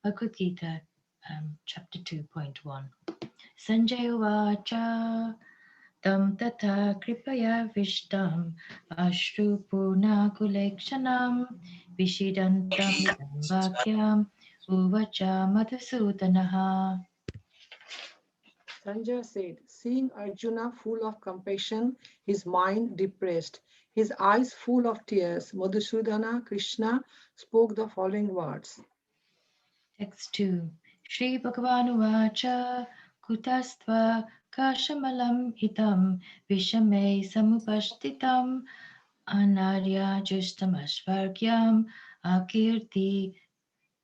Bhagavad Gita, chapter 2.1. Sanjay Uvacha Tam Tata Kripaya Vishtam Ashru Purna Kulekshanam Vishidantam Vakyam Uvacha Madhusudanaha. Sanjay said, seeing Arjuna full of compassion, his mind depressed, his eyes full of tears, Madhusudana Krishna spoke the following words. Text 2. Shri Bhagavan Uvacha Kutastva Kashamalam Hitam Vishame Samupashtitam Anarya Justam Ashvargyam Akirti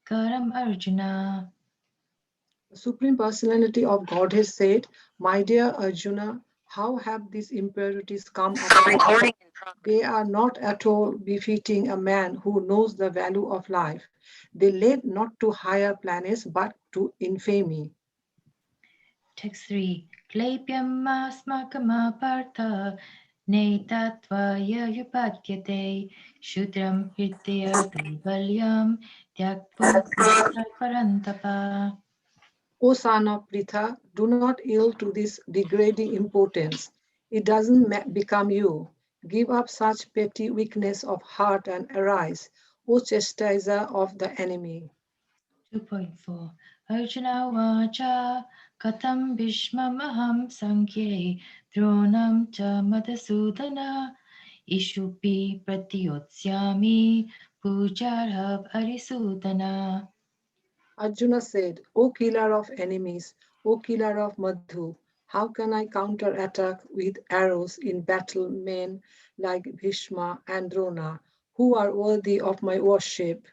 Karam Arjuna. The Supreme Personality of Godhead said, my dear Arjuna, how have these impurities come upon you? They are not at all befitting a man who knows the value of life. They led not to higher planets but to infamy. Text 3. Klepyam asmakama partha Netatvaya yupadyate Shudram hritya daivalyam Tyakpur parantapa. O son of Pritha, do not yield to this degrading importance. It doesn't become you. Give up such petty weakness of heart and arise, O chastiser of the enemy. 2.4 Arjuna Vacha Katam Bhishmamaham Sankhye Dronam cha Madhusudana Ishupi Pratiyotsyami Pujarhav Arisudana. Arjuna said, O killer of enemies, O killer of Madhu, how can I counterattack with arrows in battle men like Bhishma and Drona, who are worthy of my worship?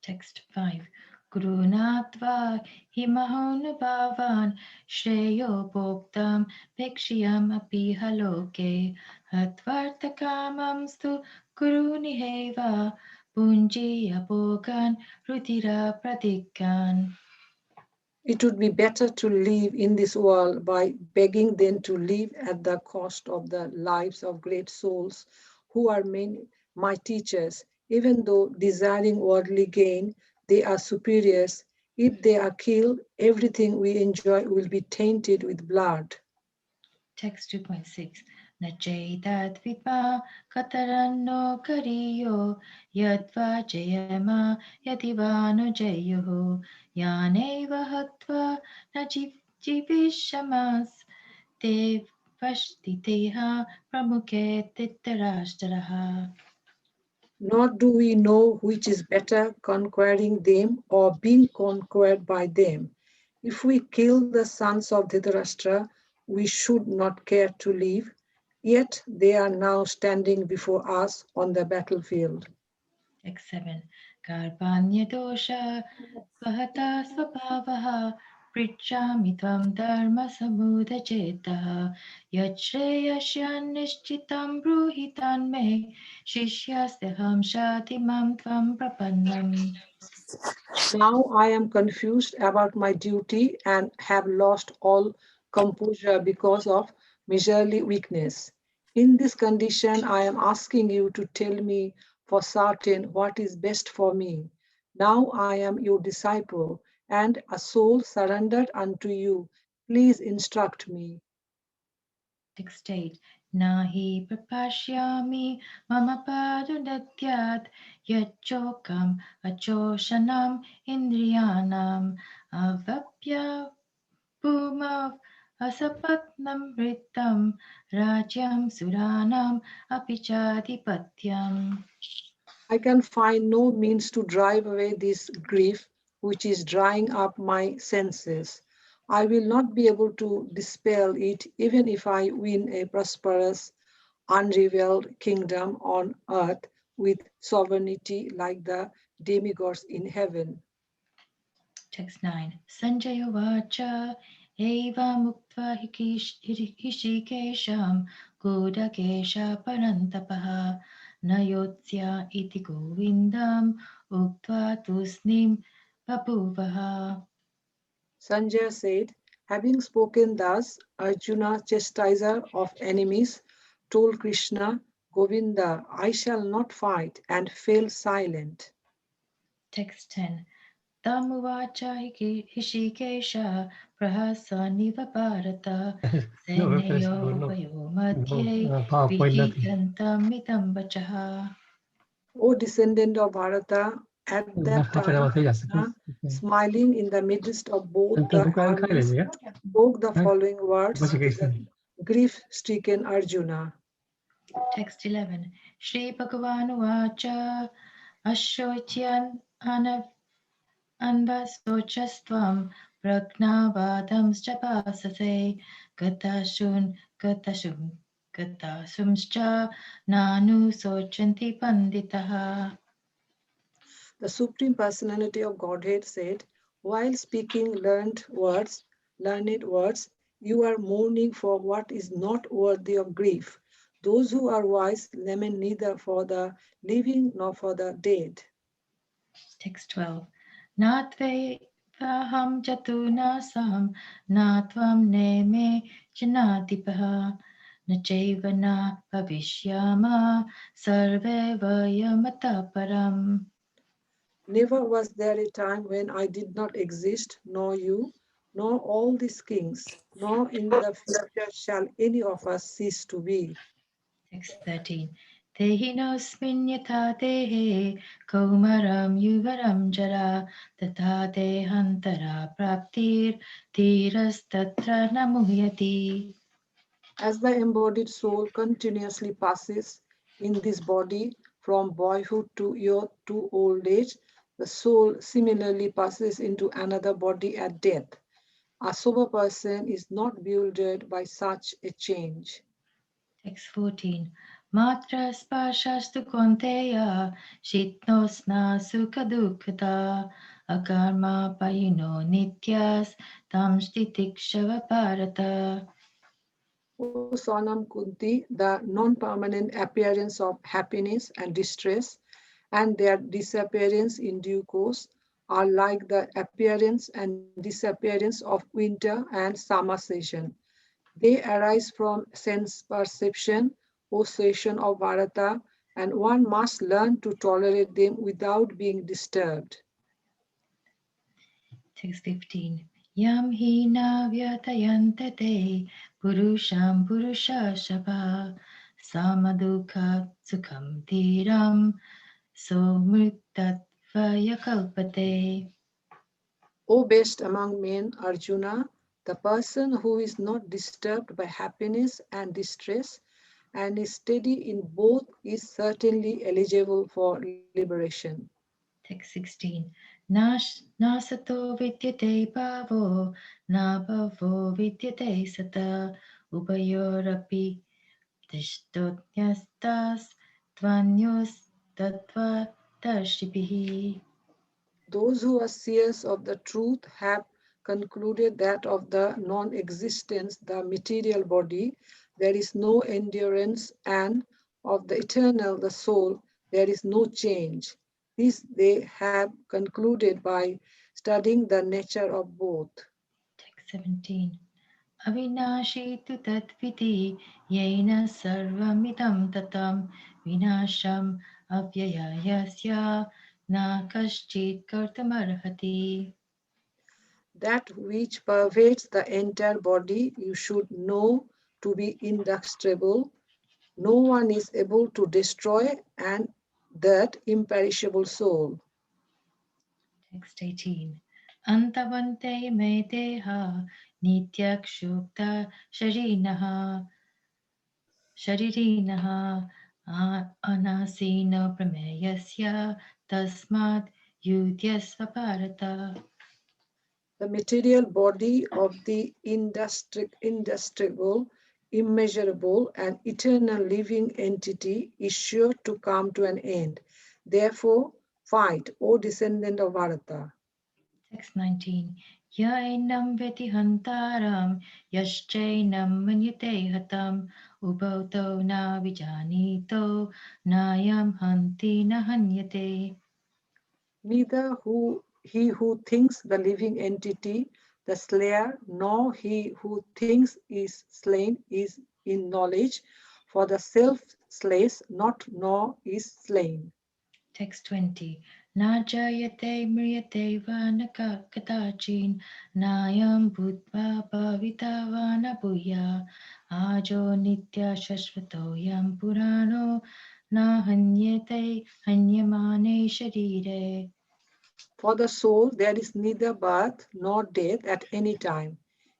Text 5 Gurunatva Himahonubhavan Shreyo Bhoktam Pekshiyam Api Haloke Hatvartakamam Stu Guruniheva Punjiya Bhogan Rudira Pradikan. It would be better to live in this world by begging than to live at the cost of the lives of great souls who are my teachers. Even though desiring worldly gain, they are superiors. If they are killed, everything we enjoy will be tainted with blood. Text 2.6 Nachaitat Vidma Kataranno Kariyo Yadva Jayama Yadivano Jayoho Yaneva Hatva Najivishamas Te Vashtiteha Pramuke Titarashtaraha. Nor do we know which is better, conquering them or being conquered by them. If we kill the sons of Dhritarashtra, we should not care to live, yet they are now standing before us on the battlefield. Text 7 Karpanya Dosha Svahata Svabhavaha Pritchami Tvam Dharma Samudacetaha Yachreyashyan Nishchitam Bruhitan Me Shishyasteham Shatimam Tvam Prapannam. Now I am confused about my duty and have lost all composure because of miserly weakness. In this condition, I am asking you to tell me for certain what is best for me. Now I am your disciple and a soul surrendered unto you. Please instruct me. Text 8 Nahi Prapashyami Mama Padunatyat Yachokam Achoshanam Indriyanam Avapya Pumav Asapatnam Ritam Rajyam Suranam Apichadipatyam. I can find no means to drive away this grief which is drying up my senses. I will not be able to dispel it even if I win a prosperous, unrevealed kingdom on earth with sovereignty like the demigods in heaven. Text 9 Sanjaya Vacha Eva Muktva Hishikesham Godakesha Parantapaha Nayotsya Iti Govindam Uktva Tusnim Babuvaha. Sanjay said, having spoken thus, Arjuna, chastiser of enemies, told Krishna, Govinda, I shall not fight, and fell silent. Text 10. Tamuvacha Hishikesha Prahasaniva Bharata No reference, Seneyo no, Vayo no Madhye PowerPoint, nothing. Vihikantam Mitam Vachaha. O descendant of Bharata, at that Half an time, hour થઈ જશે. Arjuna, smiling in the midst of both the ખાઈ armies, લેજે spoke the following words પછી to કહીશ the grief-stricken Arjuna. Text 11. Shri Bhagavanu Vacha Ashotyan Anvasochastvam Pragnavadam Japasase Gatashun Gatasumscha Nanu Sochanti Panditaha. The Supreme Personality of Godhead said, while speaking learned words, you are mourning for what is not worthy of grief. Those who are wise lament neither for the living nor for the dead. Text 12. Natvaham jatunasam natvam neme janatipaha nachevana bhavishyama sarve vayamata param. Never was there a time when I did not exist, nor you, nor all these kings, nor in the future shall any of us cease to be. Text 13. Tehinosmin yatha tehe kaumaram yuvaram jara tata dehantara praptir tirastatra namuhyati. As the embodied soul continuously passes in this body from boyhood to youth to old age, the soul similarly passes into another body at death. A sober person is not bewildered by such a change. Text 14. Matra spashastu konteya shitnosna sukha dukkata akarma payino nityas tam shtitikshava bharata. O Sonam Kunti, the non-permanent appearance of happiness and distress and their disappearance in due course are like the appearance and disappearance of winter and summer season. They arise from sense perception, possession of Bharata, and one must learn to tolerate them without being disturbed. Text 15. Yam hina vyatayante te purusham purusha shava samadukha sukham dhiram somritatva kalpate. O best among men, Arjuna, the person who is not disturbed by happiness and distress and is steady in both is certainly eligible for liberation. Text 16. Nasato vidyate bhavo, na bhavo vidyate sata, upayorapi tishtotnyastas, tvanyos tattva darshibihi. Those who are seers of the truth have concluded that of the non existence, the material body, there is no endurance, and of the eternal, the soul, there is no change. This they have concluded by studying the nature of both. Text 17. Avinashi tu tatviti yena sarvamidam tatam vinasham avyayasya na kaschit kartamarhati. That which pervades the entire body you should know to be indestructible. No one is able to destroy and that imperishable soul. Text 18. Antavante me deha nityakshukta sharinaha anasino prameyasya tasmad yudhyasva bharata. The material body of the indestructible, immeasurable, and eternal living entity is sure to come to an end. Therefore, fight, O descendant of Bharata. Text 19. Yainam veti hantaram yaschainam manyate hatam ubauto na vijanito nayam hanti na hanyate. Neither he who thinks the living entity, the slayer, nor he who thinks is slain is in knowledge, for the self slays not nor is slain. Text 20. Na jayate mriyate va na kadachin nayam bhutva bhavita va na bhuya ajo nitya shashvato yam purano na hanyate hanyamane sharire. For the soul, there is neither birth nor death at any time.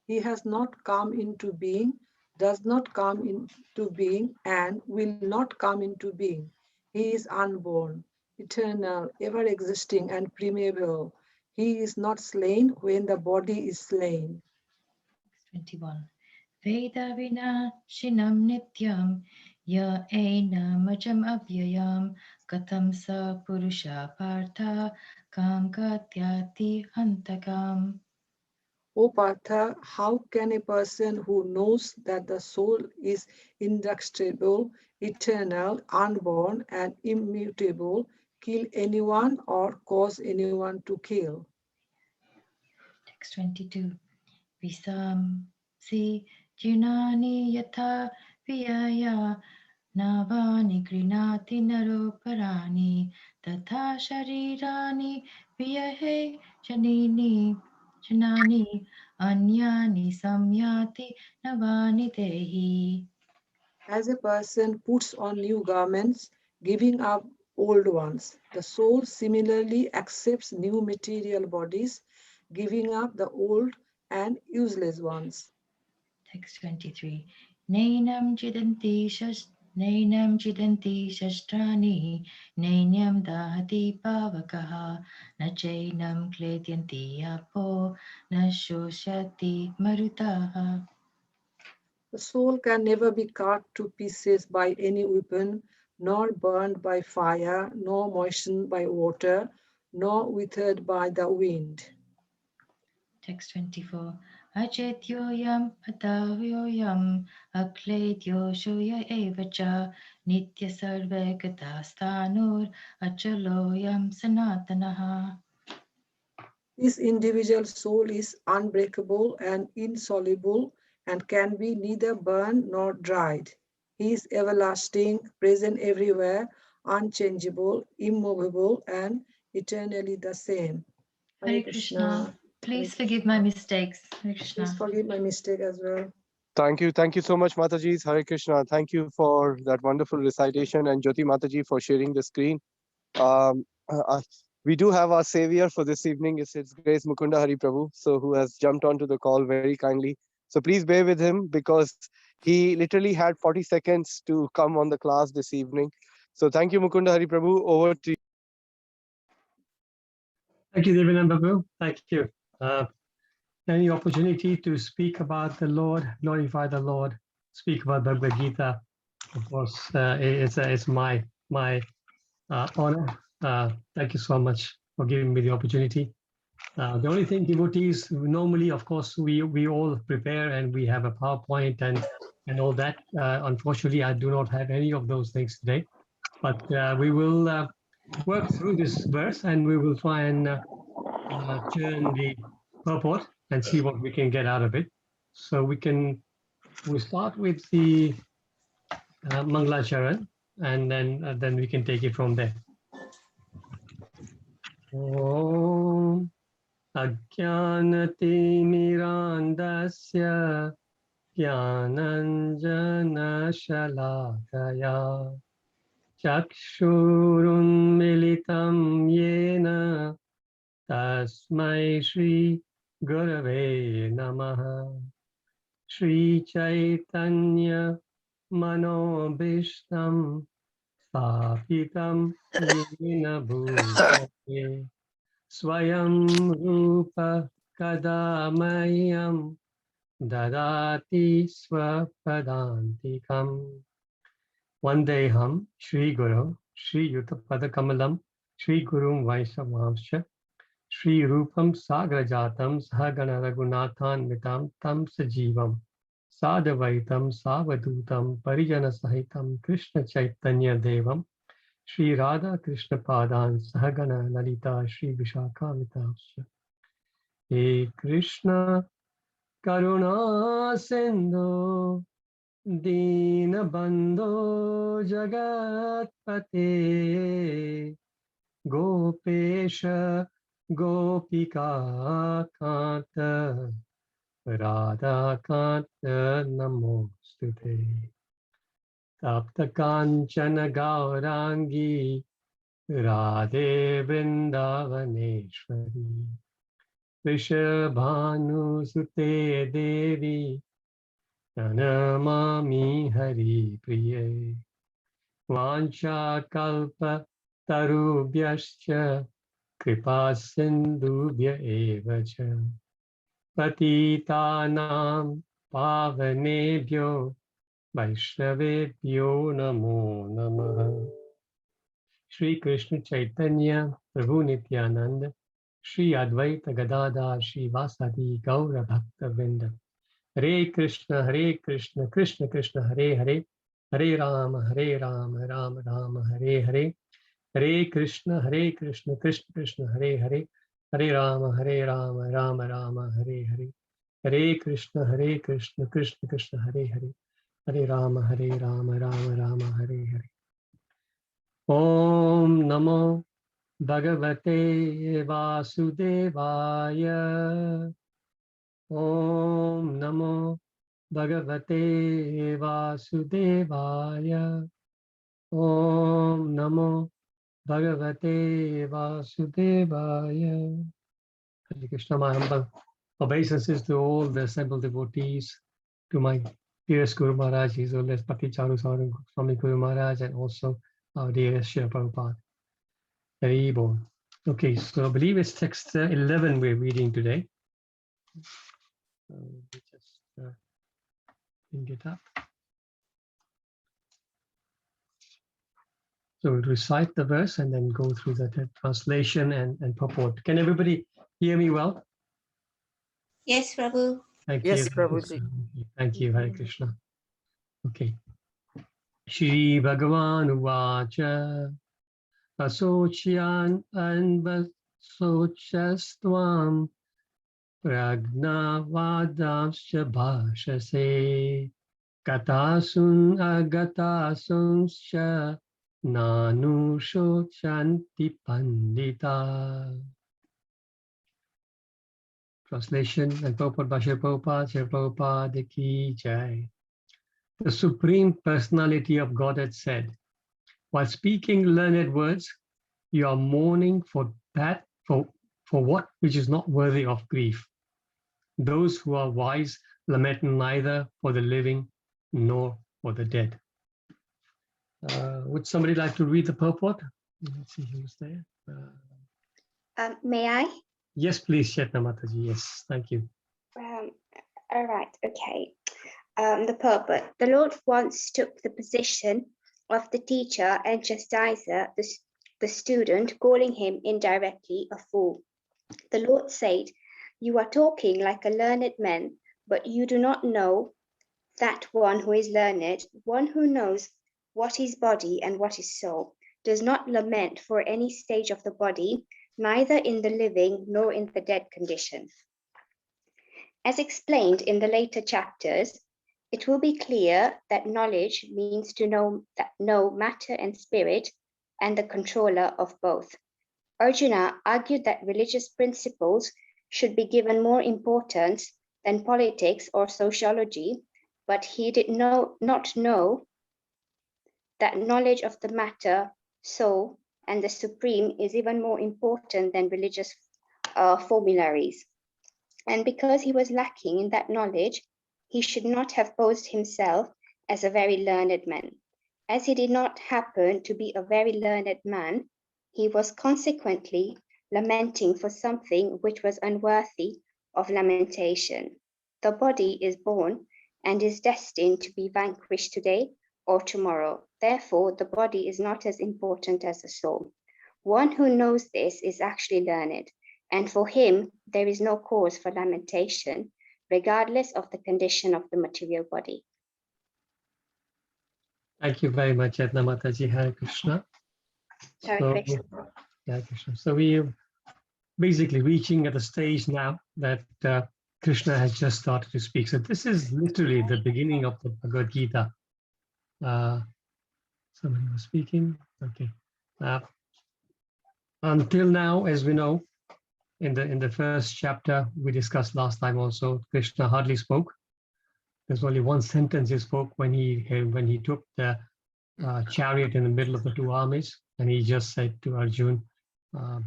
He has not come into being, does not come into being, and will not come into being. He is unborn, eternal, ever existing, and primeval. He is not slain when the body is slain. 21. Veda vinashinam nityam ya enamajam avyayam katam sa purusha partha kankatyati hantakam. O Partha, how can a person who knows that the soul is indestructible, eternal, unborn, and immutable kill anyone or cause anyone to kill? Text 22. Visam si jinani yatha viyaya navani grinati naroparani tatha sharirani viyahe janani anyani samyati navani tehi. As a person puts on new garments, giving up old ones, the soul similarly accepts new material bodies, giving up the old and useless ones. Text 23. Nainam jidanti shastrani Nainam dahati pavakaha Nachainam kledyanti apo Nashoshati marutaha. The soul can never be cut to pieces by any weapon, nor burned by fire, nor moistened by water, nor withered by the wind. Text 24. Achetyoyam atavyoyam akledyo shoya evacha Nitya sarve gatastanur Achaloyam sanatanaha. This individual soul is unbreakable and insoluble and can be neither burned nor dried. He is everlasting, present everywhere, unchangeable, immovable, and eternally the same. Hare Hare Krishna. Krishna. Hare Please forgive my Krishna. mistakes. Hare Please Krishna. forgive my mistake as well. Thank you so much, Mataji. Hare Krishna. Thank you for that wonderful recitation, and Jyoti Mataji for sharing the screen. Um, uh, uh, we do have our savior for this evening. It's His Grace Mukunda-Hari Prabhu, so who has jumped onto the call very kindly. So please bear with him because he literally had 40 seconds to come on the class this evening. So thank you, Mukunda-Hari Prabhu. Over to you. Thank you, Devanand Babu. Thank you. Any opportunity to speak about the Lord, glorify the Lord, speak about Bhagavad Gita, of course, it's my honor. Thank you so much for giving me the opportunity. The only thing, devotees, normally, of course, we all prepare and we have a PowerPoint and all that. Unfortunately, I do not have any of those things today, but we will work through this verse and we will try and turn the purport and see what we can get out of it. So we start with the Mangalacharan and then we can take it from there. Om Ajnanatimirandasya Jnananjanashalakaya Chakshurunmilitam Yena Tasmai Shri Gurave Namaha Shri Chaitanya Manobishtam Sthapitam Yena Bhutale Swayam Rupa Kadamayam Dadati Swapadantikam Vandeham Shri Guru Shri Yutapada Kamalam Shri Gurum Vaisavamsha Shri Rupam Sagrajatam Sahagana Raghunathan Vitam Tam Sajivam Sadavaitam Savadutam Parijana Sahitam Krishna Chaitanya Devam Shri Radha Krishna Padan Sahagana Lalita Shri Vishakha Vitavsya He Krishna Karuna Sindhu Dina Bandho Jagat Pate Gopesha Gopika Kanta Radha Kanta Namostute Tapta Kanchana Gaurangi Radhe Vrindavaneshwari Vrishabhanu Sute Devi Pranamami Hari Priye Vancha Kalpa Tarubhyascha Kripa Sindhubhya Eva Cha Patitanam Pavanebhyo Vaishnavebhyo Namo Namaha Shri Krishna Chaitanya Prabhu Nityananda Shri Advaita Gadadhar Shri Vasadi Gaura Bhakta Vrinda Hare Krishna, Krishna Krishna, Hare Hare, Hare Rama, Rama Rama, Hare Hare, Hare Krishna, Krishna Krishna, Hare Hare, Hare Rama, Rama Rama, Hare Hare, Hare Krishna, Krishna Krishna, Hare Hare, Hare Rama, Rama Rama, Hare Hare. Om Namo Bhagavate Vasudevaya. Om Namo Bhagavate Vasudevaya. Om Namo Bhagavate Vasudevaya. Hare Krishna, my humble obeisances to all the assembled devotees, to my dearest Guru Maharaj, His Holiness Bhakti Charu Swami Guru Maharaj, and also our dearest Srila Prabhupada. Very bon. Okay, so I believe it's text 11 we're reading today. We just bring it up. So we'll recite the verse and then go through the translation and purport. Can everybody hear me well? Yes, Prabhu. Thank Yes, you. Prabhuji. Thank you, Hare Krishna. Okay. Shri Bhagavan Uvacha Asocyan Anvasochastvam Pragna Vadamscha Bhashase Gatasun Agatasuncha Nanu Shochanti Pandita. Translation and purport by Srila Prabhupada Ki Jai. The Supreme Personality of Godhead said, while speaking learned words, you are mourning for what which is not worthy of grief. Those who are wise lament neither for the living nor for the dead. Would somebody like to read the purport? Let's see who's there. May I? Yes, please, Chetna Mataji. Yes, thank you. All right, okay. The purport. The Lord once took the position of the teacher and chastiser, the student, calling him indirectly a fool. The Lord said, "You are talking like a learned man, but you do not know that one who is learned, one who knows what is body and what is soul, does not lament for any stage of the body, neither in the living nor in the dead condition." As explained in the later chapters, it will be clear that knowledge means to know matter and spirit and the controller of both. Arjuna argued that religious principles should be given more importance than politics or sociology, but he did not know that knowledge of the matter, soul, and the supreme is even more important than religious formularies. And because he was lacking in that knowledge, he should not have posed himself as a very learned man. As he did not happen to be a very learned man, he was consequently lamenting for something which was unworthy of lamentation. The body is born and is destined to be vanquished today or tomorrow. Therefore, the body is not as important as the soul. One who knows this is actually learned, and for him, there is no cause for lamentation, regardless of the condition of the material body. Thank you very much, Chetna Mataji. Hare Krishna. Hare Krishna. Hare Krishna. So we are basically reaching at the stage now that Krishna has just started to speak. So this is literally the beginning of the Bhagavad Gita. Somebody was speaking. Okay. Until now, as we know, in the first chapter we discussed last time also, Krishna hardly spoke. There's only one sentence he spoke when he took the chariot in the middle of the two armies, and he just said to Arjun,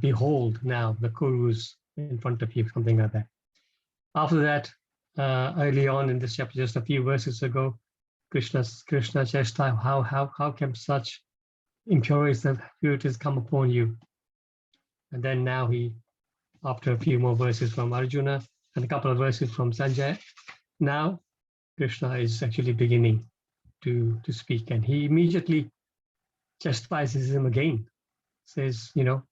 "Behold, now the Kurus in front of you," something like that. After that, early on in this chapter, just a few verses ago, Krishna chastised how can such impurities come upon you? And then now after a few more verses from Arjuna and a couple of verses from Sanjaya, now Krishna is actually beginning to speak, and he immediately chastises him again. Says, you're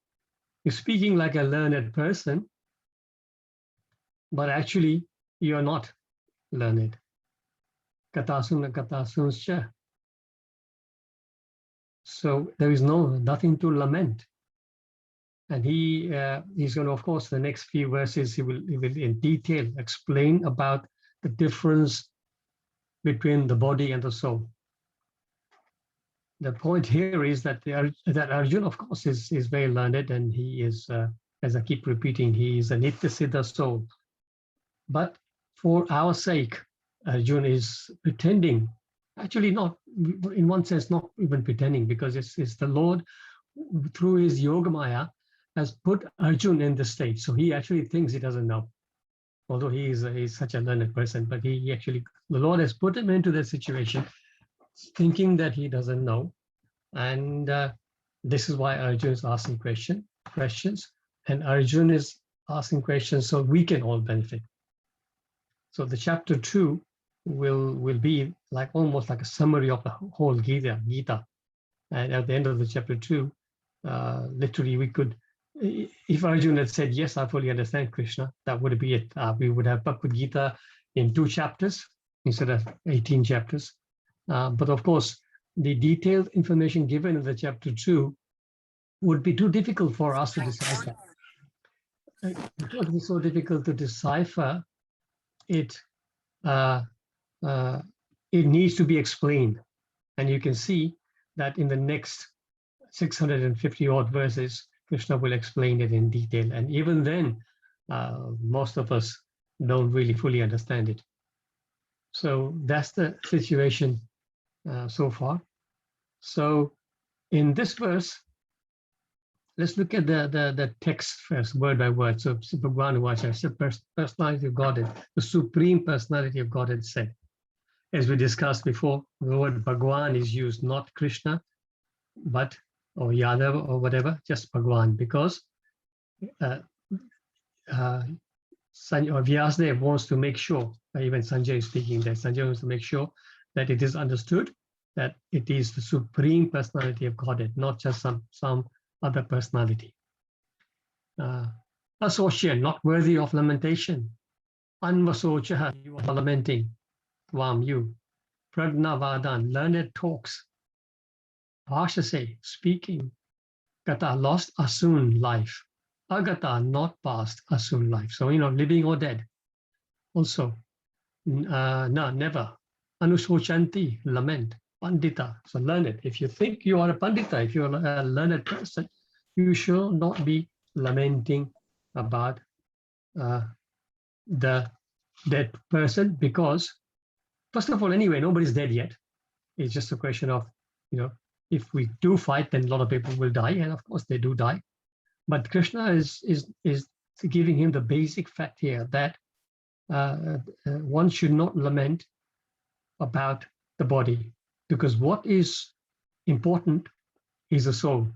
speaking like a learned person, but actually you're not learned. Katasun. So there is nothing to lament. And he's going to, of course, the next few verses, he will in detail explain about the difference between the body and the soul. The point here is that that Arjuna, of course, is very learned, and he is, as I keep repeating, he is a Nitya Siddha soul. But for our sake, Arjuna is pretending, actually not, in one sense, not even pretending, because it's the Lord, through his Yogamaya, has put Arjuna in the state. So he actually thinks he doesn't know, although he's such a learned person, but the Lord has put him into that situation, thinking that he doesn't know. And this is why Arjuna is asking questions, and Arjuna is asking questions so we can all benefit. So the chapter 2 will be almost like a summary of the whole Gita. And at the end of the chapter 2, literally we could, if Arjuna had said, yes, I fully understand Krishna, that would be it. We would have Bhagavad Gita in 2 chapters instead of 18 chapters. But of course, the detailed information given in the chapter 2 would be too difficult for us to decipher. Because it's so difficult to decipher, it needs to be explained. And you can see that in the next 650 odd verses, Krishna will explain it in detail. And even then, most of us don't really fully understand it. So that's the situation so far. So in this verse, let's look at the text first, word by word. So Bhagavan Vacha, the personality of Godhead, the supreme personality of Godhead said. As we discussed before, the word Bhagavan is used, not Krishna, but or Yadav or whatever, just Bhagavan, because Vyasdev wants to make sure, even Sanjay is speaking there, Sanjay wants to make sure that it is understood that it is the supreme personality of Godhead, not just some other personality. Asosya, not worthy of lamentation. Anvasochaha, you are lamenting. Tvam, you. Pragnavadan, learned talks. Bhashase, speaking. Gata, lost, asun, life. Agata, not past, asun, life. So, living or dead. Also, never. Anusochanti, lament. Pandita, so learned. If you think you are a pandita, if you are a learned person, you should not be lamenting about the dead person, because, first of all, anyway, nobody's dead yet. It's just a question of, if we do fight, then a lot of people will die, and of course they do die. But Krishna is giving him the basic fact here that one should not lament about the body, because what is important is the soul.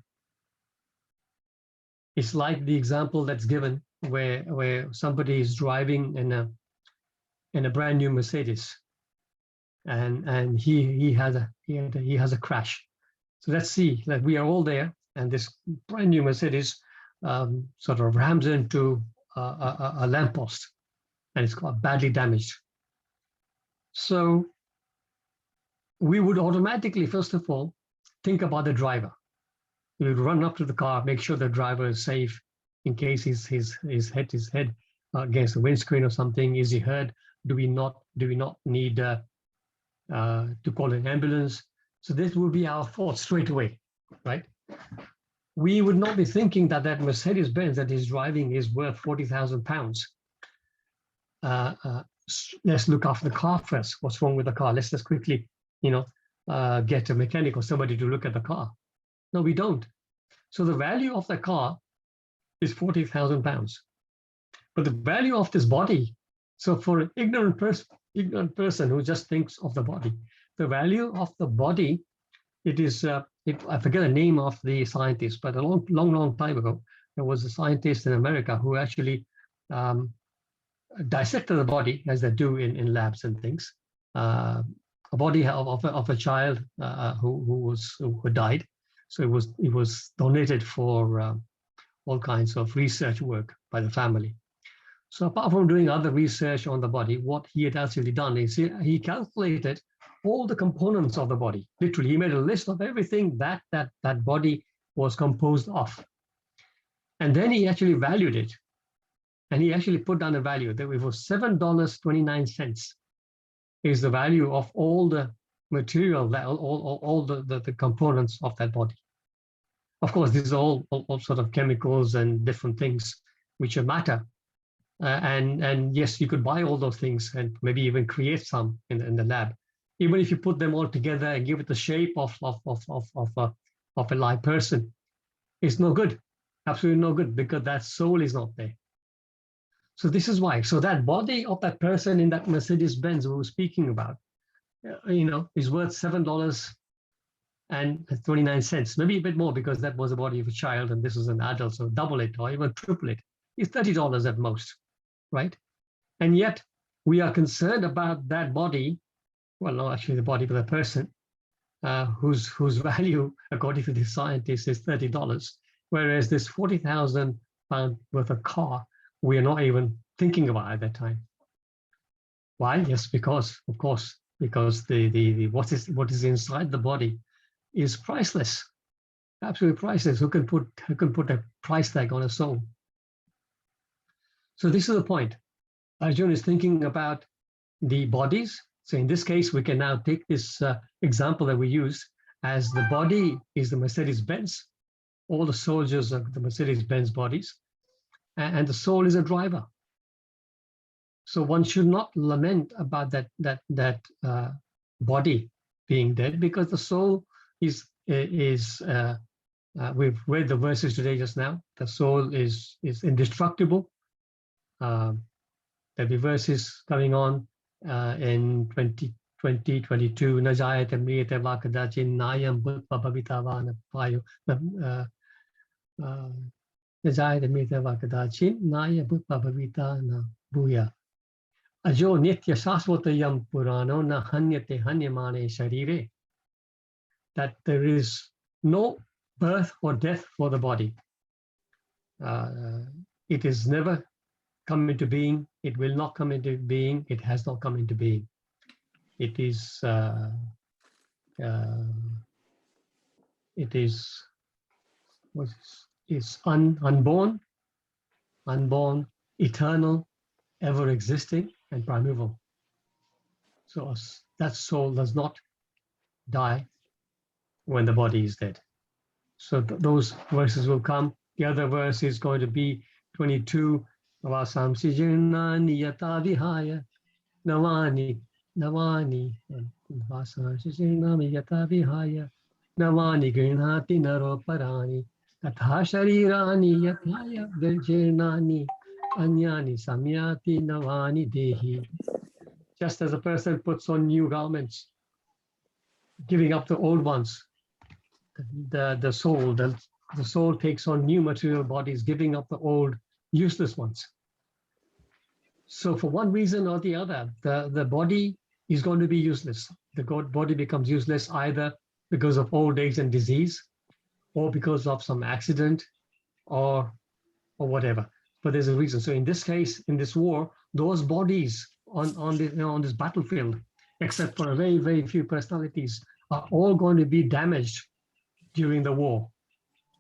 It's like the example that's given where somebody is driving in a brand new Mercedes, and he has a crash. So let's see that we are all there, and this brand new Mercedes sort of rams into a lamppost, and it's got badly damaged. So we would automatically, first of all, think about the driver. We would run up to the car, make sure the driver is safe in case his head against the windscreen or something. Is he hurt? Do we not need to call an ambulance? So this will be our thought straight away, right? we would not be thinking that that Mercedes-Benz that he's driving is worth 40,000 pounds. Let's look after the car first. What's wrong with the car? Let's just quickly, get a mechanic or somebody to look at the car. No, we don't. So the value of the car is 40,000 pounds. But the value of this body, so for an ignorant person who just thinks of the body, the value of the body, it is, I forget the name of the scientist, but a long time ago, there was a scientist in America who actually dissected the body, as they do in labs and things, a body of a child who died. So it was donated for all kinds of research work by the family. So apart from doing other research on the body, what he had actually done is he calculated all the components of the body. Literally, he made a list of everything that body was composed of. And then he actually valued it. And he actually put down a value that it was $7.29 is the value of all the material, all the components of that body. Of course, these are all sort of chemicals and different things which matter. And yes, you could buy all those things and maybe even create some in the lab. Even if you put them all together and give it the shape of a live person, it's no good, absolutely no good, because that soul is not there. So this is why. So that body of that person in that Mercedes-Benz we were speaking about, is worth $7.29, maybe a bit more because that was the body of a child and this is an adult, so double it or even triple it. It's $30 at most, right? And yet we are concerned about that body, well, not actually the body, but the person whose value, according to the scientists, is $30, whereas this 40,000 pound worth of car, we are not even thinking about at that time. Why? Yes, because, of course, because the what is inside the body is priceless, absolutely priceless. Who can put a price tag on a soul? So this is the point. Arjuna is thinking about the bodies. So in this case, we can now take this example that we use as the body is the Mercedes-Benz. All the soldiers are the Mercedes-Benz bodies, and the soul is a driver. So one should not lament about that body being dead, because the soul is we've read the verses today just now. The soul is indestructible. There'll be verses coming on in 2022. Najayate mriyate vakadachin nayam bhutva bhavitavana payo. Najayate mriyate vakadachin naya bhutva bhavitana bhuya. Ajo nitya sasvatayam purano na hanyate hanyamane sharire. That there is no birth or death for the body. It is never come into being. It will not come into being. It has not come into being. It is unborn, eternal, ever existing, and primeval. So that soul does not die when the body is dead. So those verses will come. The other verse is going to be 22. Vasam sijirnani yata vihaya navani vasam sijirnani yata vihaya navani grinhati naro parani tatha sharirani yataya virjirnani anyani samyati navani dehi. Just as a person puts on new garments, giving up the old ones, the soul takes on new material bodies, giving up the old useless ones. So for one reason or the other, the body is going to be useless. The body becomes useless either because of old age and disease, or because of some accident, or whatever. But there's a reason. So in this case, in this war, those bodies on this battlefield, except for a very, very few personalities, are all going to be damaged during the war.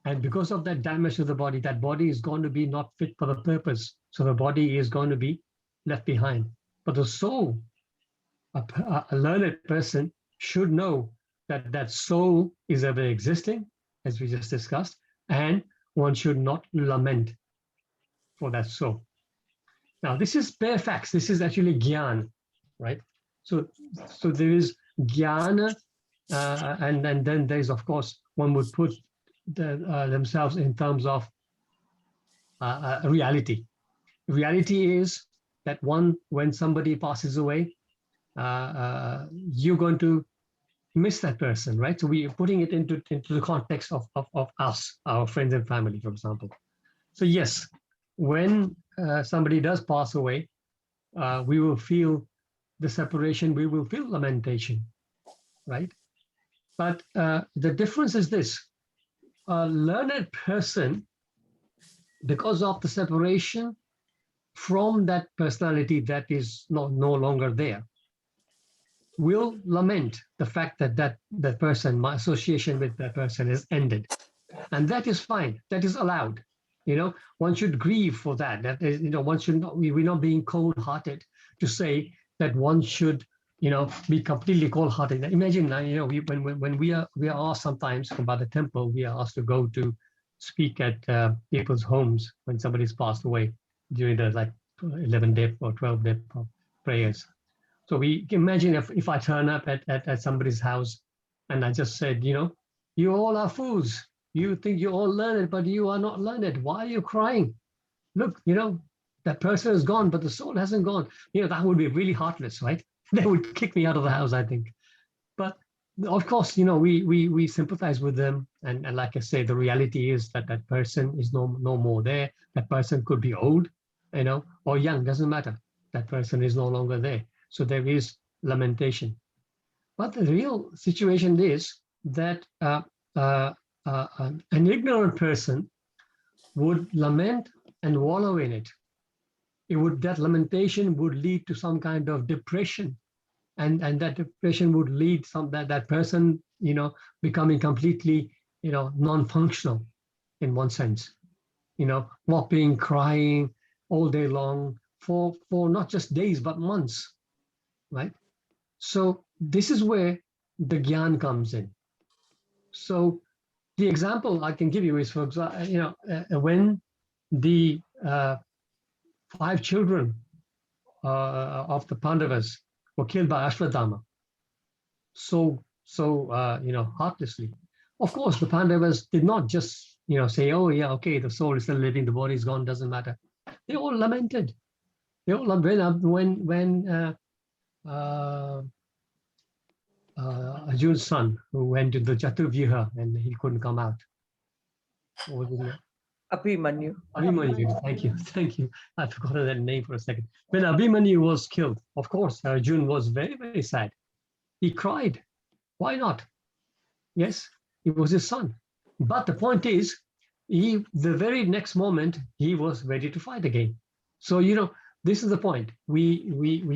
And because of that damage to the body, that body is going to be not fit for the purpose. So the body is going to be left behind. But the soul, a learned person should know that that soul is ever existing, as we just discussed, and one should not lament for that soul. Now, this is bare facts. This is actually gyan, right? So there is jnana, and then there's, of course, one would put themselves in terms of reality. Reality is that when somebody passes away, you're going to miss that person, right? So we are putting it into the context of us, our friends and family, for example. So yes, when somebody does pass away, we will feel the separation, we will feel lamentation, right? But the difference is this: a learned person, because of the separation from that personality that is no longer there, will lament the fact that that person, my association with that person, is ended, and that is fine. That is allowed. One should grieve for that. That is, one should not. We're not being cold-hearted to say that one should, be completely cold-hearted. Imagine, when we are asked sometimes by the temple, we are asked to go to speak at people's homes when somebody's passed away during the 11-day or 12-day prayers. So we imagine if I turn up at somebody's house and I just said, you all are fools. You think you all learned, but you are not learned. Why are you crying? Look, that person is gone, but the soul hasn't gone. That would be really heartless, right? They would kick me out of the house, I think. But of course, we sympathize with them. And like I say, the reality is that that person is no more there. That person could be old, or young, doesn't matter. That person is no longer there. So there is lamentation. But the real situation is that an ignorant person would lament and wallow in it. That lamentation would lead to some kind of depression, and that depression would lead that person, becoming completely, non-functional in one sense, mopping, crying all day long for not just days but months, right? So this is where the gyan comes in. So the example I can give you is, for example, when the 5 children of the Pandavas were killed by Ashwadama, so heartlessly. Of course, the Pandavas did not just say, "Oh yeah, okay, the soul is still living, the body is gone, doesn't matter." They all lamented. They all lamented when Arjun's son, who went to the Chaturvyuha and he couldn't come out. What was his name? Abhimanyu. Abhimanyu, thank you. I forgot that name for a second. When Abhimanyu was killed, of course, Arjun was very, very sad. He cried. Why not? Yes, it was his son. But the point is, the very next moment, he was ready to fight again. So, this is the point. We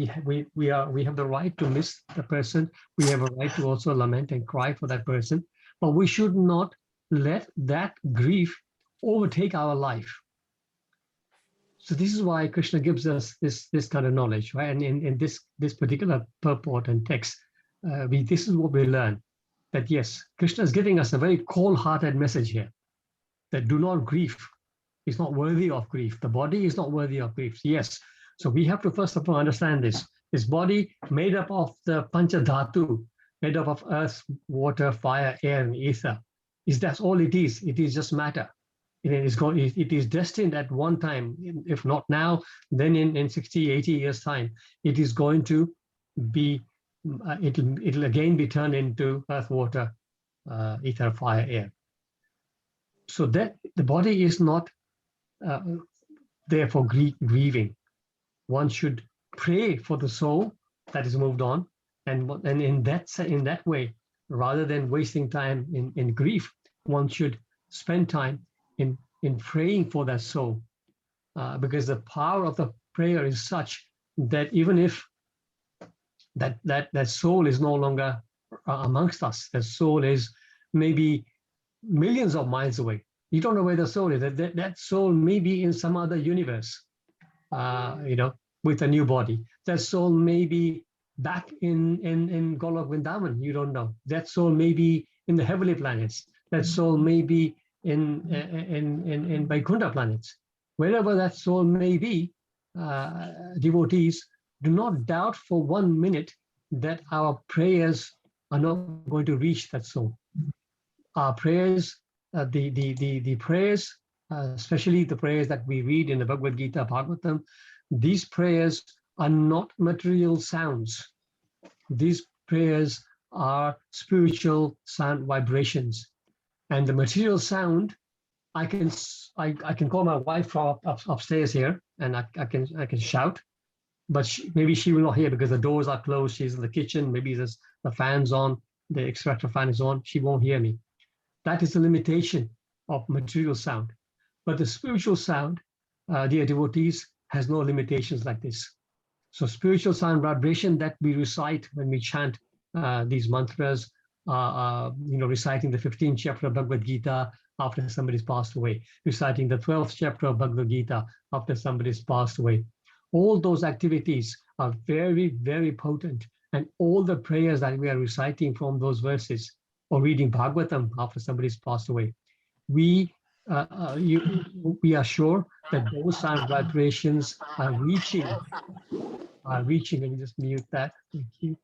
have the right to miss the person. We have a right to also lament and cry for that person, but we should not let that grief overtake our life. So this is why Krishna gives us this kind of knowledge, right? And in this particular purport and text, this is what we learn, that yes, Krishna is giving us a very cold-hearted message here, that do not grieve. It's not worthy of grief. The body is not worthy of grief. Yes. So we have to first of all understand this. This body made up of the Pancha Dhatu, made up of earth, water, fire, air, and ether. That's all it is. It is just matter. It is destined at one time, if not now, then in 60, 80 years' time, it is going to be, it'll again be turned into earth, water, ether, fire, air. So that the body is not there for grieving. One should pray for the soul that is moved on, and in that way, rather than wasting time in grief, one should spend time in praying for that soul, because the power of the prayer is such that even if that soul is no longer amongst us, that soul is maybe millions of miles away. You don't know where the soul is. That soul may be in some other universe, with a new body. That soul may be back in Golok Vrindavan. You don't know. That soul may be in the heavenly planets. That soul may be in Vaikuntha planets. Wherever that soul may be, devotees, do not doubt for 1 minute that our prayers are not going to reach that soul. Our prayers, the prayers, especially the prayers that we read in the Bhagavad Gita, Bhagavatam, these prayers are not material sounds. These prayers are spiritual sound vibrations. And the material sound, I can call my wife from upstairs here, and I can shout, but maybe she will not hear because the doors are closed. She's in the kitchen. Maybe there's the fan's on, the extractor fan is on. She won't hear me. That is the limitation of material sound. But the spiritual sound, dear devotees, has no limitations like this. So spiritual sound vibration that we recite when we chant these mantras, reciting the 15th chapter of Bhagavad Gita after somebody's passed away, reciting the 12th chapter of Bhagavad Gita after somebody's passed away. All those activities are very, very potent. And all the prayers that we are reciting from those verses, or reading Bhagavatam after somebody's passed away, we are sure that those sound vibrations are reaching, let me just mute that, thank you,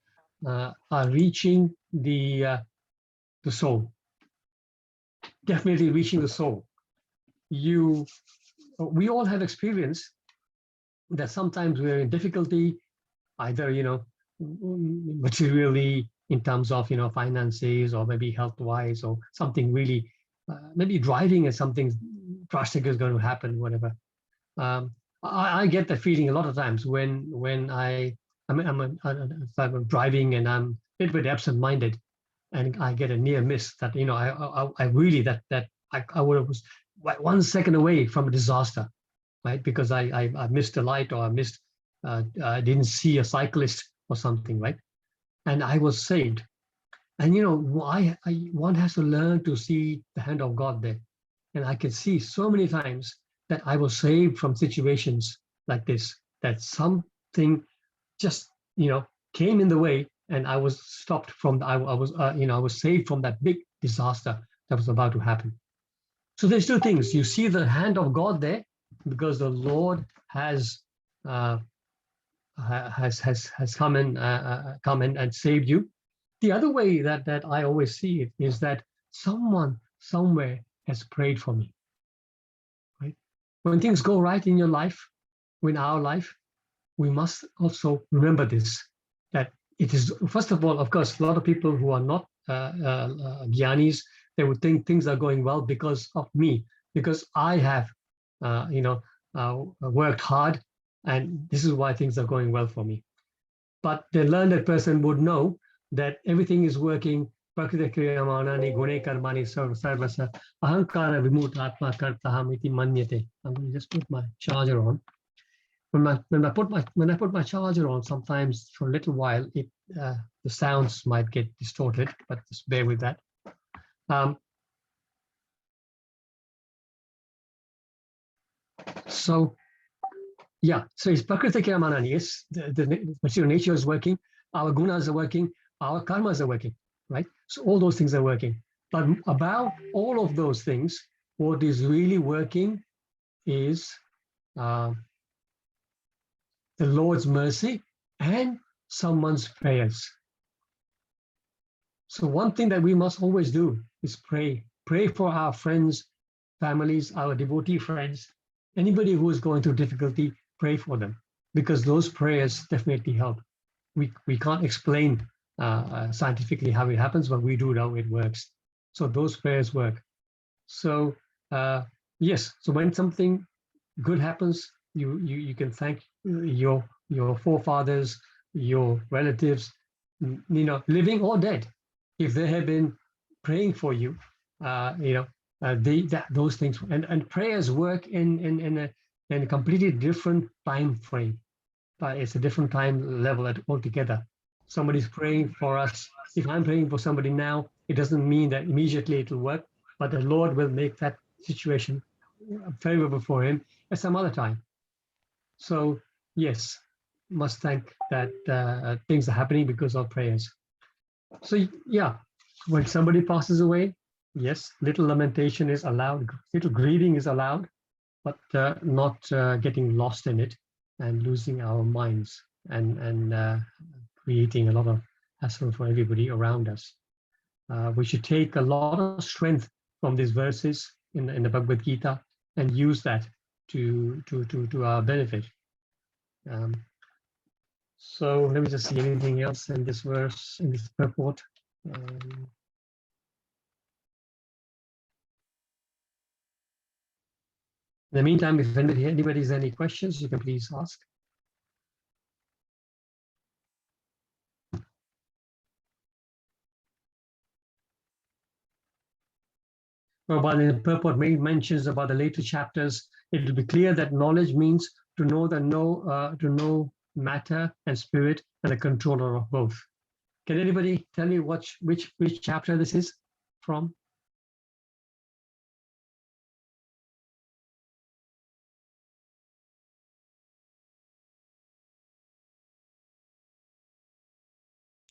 are reaching the soul, definitely reaching the soul. We all have experience that sometimes we're in difficulty, either, materially, in terms of, finances, or maybe health-wise, or something really, maybe driving and something drastic is going to happen, whatever. I get that feeling a lot of times when I'm driving and I'm a little bit absent-minded, and I get a near miss that, I really, I was 1 second away from a disaster, right? Because I missed a light, or I didn't see a cyclist or something, right? And I was saved. And one has to learn to see the hand of God there. And I can see so many times that I was saved from situations like this, that something just, came in the way, and I was stopped from, I was saved from that big disaster that was about to happen. So there's two things. You see the hand of God there, because the Lord has come in and saved you. The other way that I always see it is that someone somewhere has prayed for me. Right? When things go right in your life, in our life, we must also remember this, that it is, first of all, of course, a lot of people who are not Gyanis, they would think things are going well because of me, because I have, worked hard, and this is why things are going well for me. But the learned person would know that everything is working. I'm going to just put my charger on. When I put my charger on, sometimes for a little while the sounds might get distorted, but just bear with that. So it's Prakriti Manani. Yes, the material nature is working, our gunas are working, our karmas are working, right? So all those things are working. But about all of those things, what is really working is the Lord's mercy and someone's prayers. So one thing that we must always do is pray. Pray for our friends, families, our devotee friends, anybody who is going through difficulty, pray for them, because those prayers definitely help. We can't explain scientifically how it happens, but we do know it works. So those prayers work. So yes, so when something good happens, you can thank your forefathers, your relatives, living or dead, if they have been praying for you, those things, and prayers work in a completely different time frame. It's a different time level altogether. Somebody's praying for us. If I'm praying for somebody now, it doesn't mean that immediately it will work, but the Lord will make that situation favorable for him at some other time. So yes, must thank that things are happening because of prayers. So yeah, when somebody passes away, Yes, little lamentation is allowed, little grieving is allowed, but not getting lost in it and losing our minds and creating a lot of hassle for everybody around us. We should take a lot of strength from these verses in the Bhagavad Gita and use that to our benefit. So let me just see anything else in this verse, in this purport. In the meantime, if anybody has any questions, you can please ask. Well, while the purport mentions about the later chapters, it will be clear that knowledge means to know matter and spirit and the controller of both. Can anybody tell me which chapter this is from?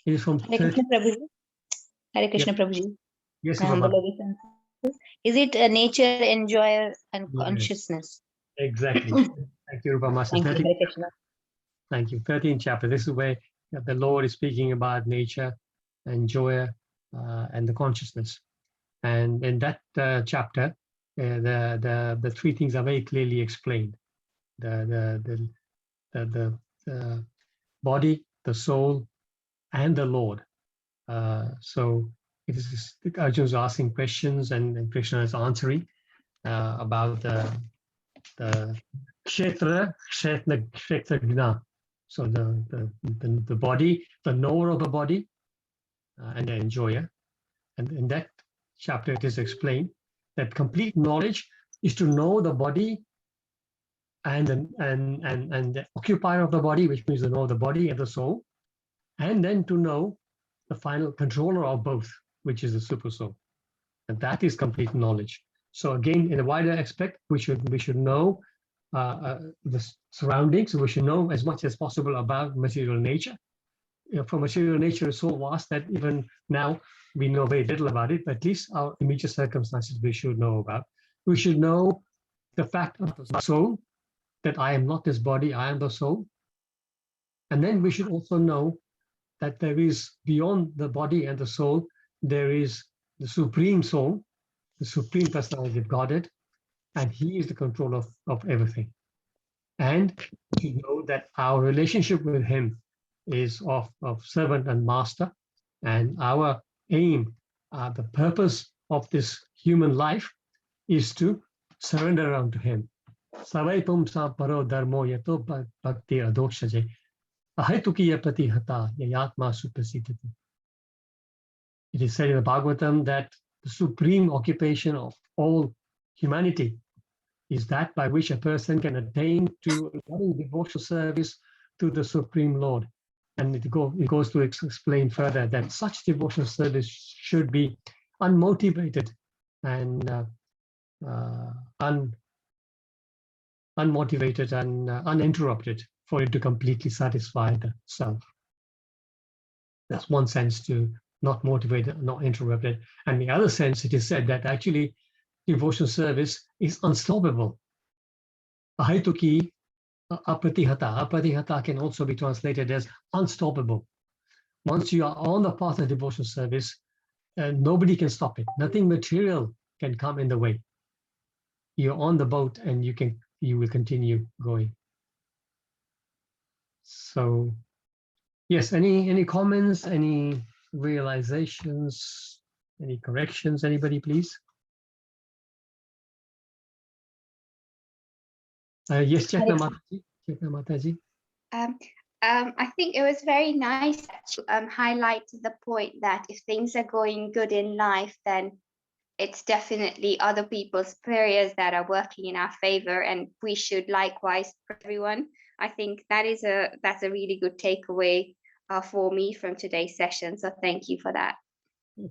It is from Hare Krishna Prabhuji. Hare Krishna Prabhuji. Yes, My humble Baba. obeisances. Is it nature, enjoyer, and Yes. consciousness? Exactly. Thank you, Rupa Master. Thank you, 13 Hare Krishna. Thank you. 13th chapter. This is where the Lord is speaking about nature and joy and the consciousness. And in that chapter, the three things are very clearly explained: the body, the soul, and the Lord. So it is Arjuna is asking questions, and Krishna is answering about the kshetra, kshetragna. So the body, the knower of the body, and the enjoyer. And in that chapter, it is explained that complete knowledge is to know the body and the occupier of the body, which means to know the body and the soul, and then to know the final controller of both, which is the super soul. And that is complete knowledge. So again, in a wider aspect, we should know the surroundings. We should know as much as possible about material nature. For material nature is so vast that even now we know very little about it, but at least our immediate circumstances we should know about. We should know the fact of the soul, that I am not this body, I am the soul. And then we should also know that there is, beyond the body and the soul, there is the supreme soul, the supreme personality of Godhead, and he is the controller of everything. And to know that our relationship with him is of servant and master, and our aim, the purpose of this human life is to surrender unto him. Savai pumsa paro dharmo yato bhakti adoksaje ahetukiya pratihata yayatma suprasidati. It is said in the Bhagavatam that the supreme occupation of all humanity is that by which a person can attain to loving devotional service to the Supreme Lord. And it goes to explain further that such devotional service should be unmotivated and unmotivated and uninterrupted for it to completely satisfy the self. That's one sense, to not motivated, not interrupted. And the other sense, it is said that actually devotional service is unstoppable. Ahaituki apratihata. Apratihata can also be translated as unstoppable. Once you are on the path of devotional service, nobody can stop it. Nothing material can come in the way. You're on the boat and you will continue going. So yes, any comments, any realizations, any corrections, anybody please? Yes, Chetna Mataji. Chetna Mataji. I think it was very nice to highlight the point that if things are going good in life, then it's definitely other people's prayers that are working in our favor, and we should likewise pray for everyone. I think that's a really good takeaway for me from today's session. So thank you for that.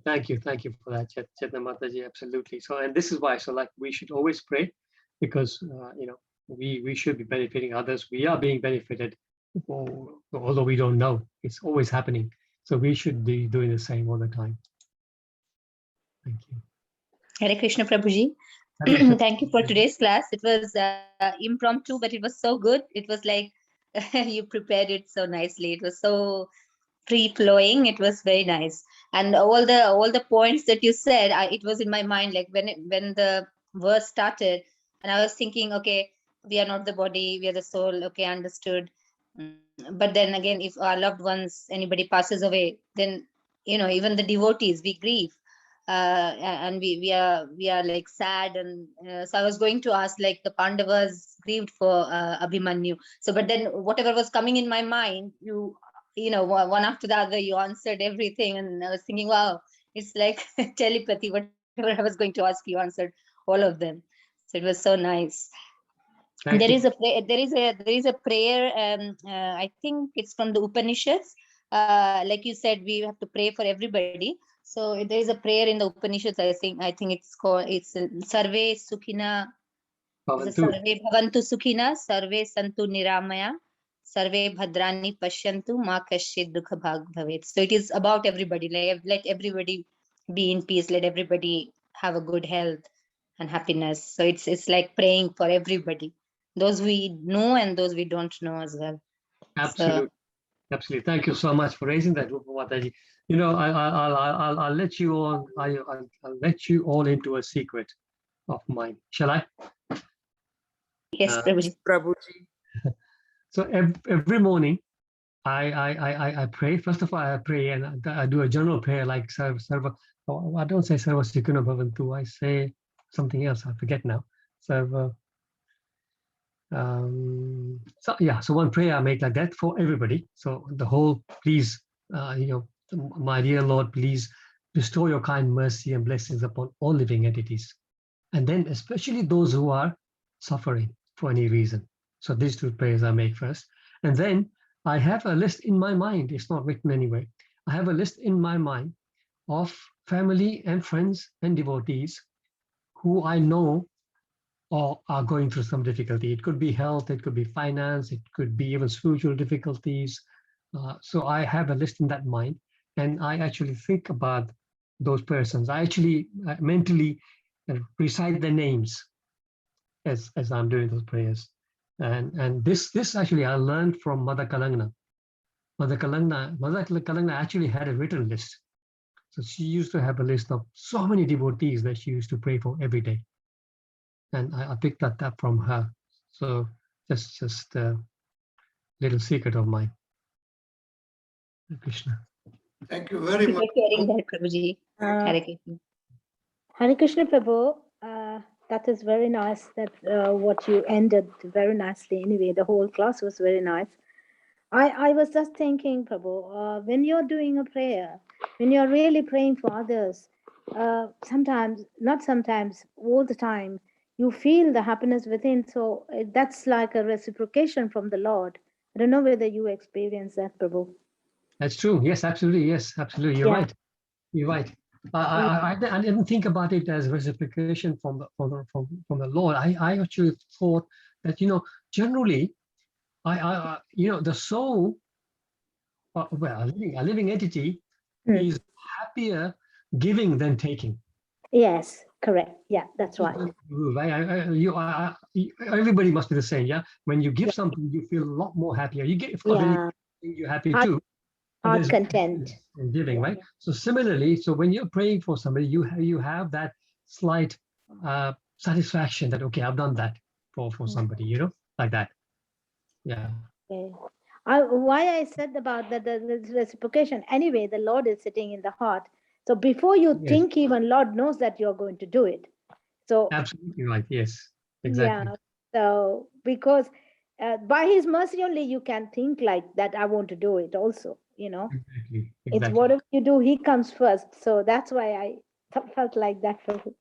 Thank you for that, Chetna Mataji. Absolutely. So, and this is why, so like we should always pray, because we should be benefiting others. We are being benefited, although we don't know. It's always happening. So we should be doing the same all the time. Thank you. Hare Krishna Prabhuji. Hare Krishna. Thank you for today's class. It was impromptu, but it was so good. It was like you prepared it so nicely. It was so free flowing. It was very nice, and all the points that you said, it was in my mind. Like when the verse started, and I was thinking, okay, we are not the body, we are the soul. Okay, understood. But then again, if our loved ones, anybody passes away, then even the devotees, we grieve, and we are like sad, and so I was going to ask, like the Pandavas grieved for Abhimanyu. So, but then whatever was coming in my mind, one after the other, you answered everything, and I was thinking, wow, it's like telepathy. Whatever I was going to ask, you answered all of them. So it was so nice. Thank There you. is a prayer. I think it's from the Upanishads. Like you said, we have to pray for everybody. So there is a prayer in the Upanishads. I think it's Sarve Sukhina. Is a Bhavantu. Sarve Bhavantu Sukhina, Sarve Santu Niramaya, Sarve Bhadrani Pashyantu, Ma Kashchid Dukha Bhag Bhavet. So it is about everybody. Like let everybody be in peace. Let everybody have a good health and happiness. So it's like praying for everybody, those we know and those we don't know as well. Absolutely. Absolutely. Thank you so much for raising that, Rupa Mataji. I'll let you all. I'll let you all into a secret of mine. Shall I? Yes, Prabhuji. Prabhuji. So every morning, I pray. First of all, I pray and I do a general prayer like Sarva. I don't say Sarva Sukhino Bhavantu. I say something else. I forget now. Sarva. So one prayer I make like that for everybody. So the whole, please, my dear Lord, please bestow your kind mercy and blessings upon all living entities, and then especially those who are suffering for any reason. So these two prayers I make first, and then I have a list in my mind. It's not written anywhere. I have a list in my mind of family and friends and devotees who I know or are going through some difficulty. It could be health, it could be finance, it could be even spiritual difficulties. So I have a list in that mind, and I actually think about those persons. I actually mentally recite their names as I'm doing those prayers. And this actually I learned from Mother Kalangana. Mother Kalangana actually had a written list. So she used to have a list of so many devotees that she used to pray for every day. And I picked that up from her. So just a little secret of mine. Krishna. Thank you very much. Sharing that, Prabhuji. Hare Krishna. Hare Krishna Prabhu, that is very nice. That what you ended very nicely. Anyway, the whole class was very nice. I was just thinking, Prabhu, when you're doing a prayer, when you're really praying for others, sometimes, not sometimes, all the time, you feel the happiness within. So that's like a reciprocation from the Lord. I don't know whether you experience that, Prabhu. That's true. Yes, absolutely. Yes, absolutely. You're Yeah. right. You're right. I didn't think about it as reciprocation from the Lord. I actually thought that generally the soul, a living entity is happier giving than taking. Yes, correct. Yeah, that's right. Everybody must be the same. Yeah, when you give something, you feel a lot more happier. You get, of course, when you're happy too. Heart content. And giving, right? So similarly, so when you're praying for somebody, you have that slight satisfaction that, okay, I've done that for somebody, like that. Yeah. Okay. Why I said about the reciprocation, anyway, the Lord is sitting in the heart. So before you think, even Lord knows that you're going to do it. So absolutely right. Yes, exactly. Yeah. So because by His mercy only you can think like that. I want to do it also. Exactly. It's whatever you do, He comes first. So that's why I felt like that for Him.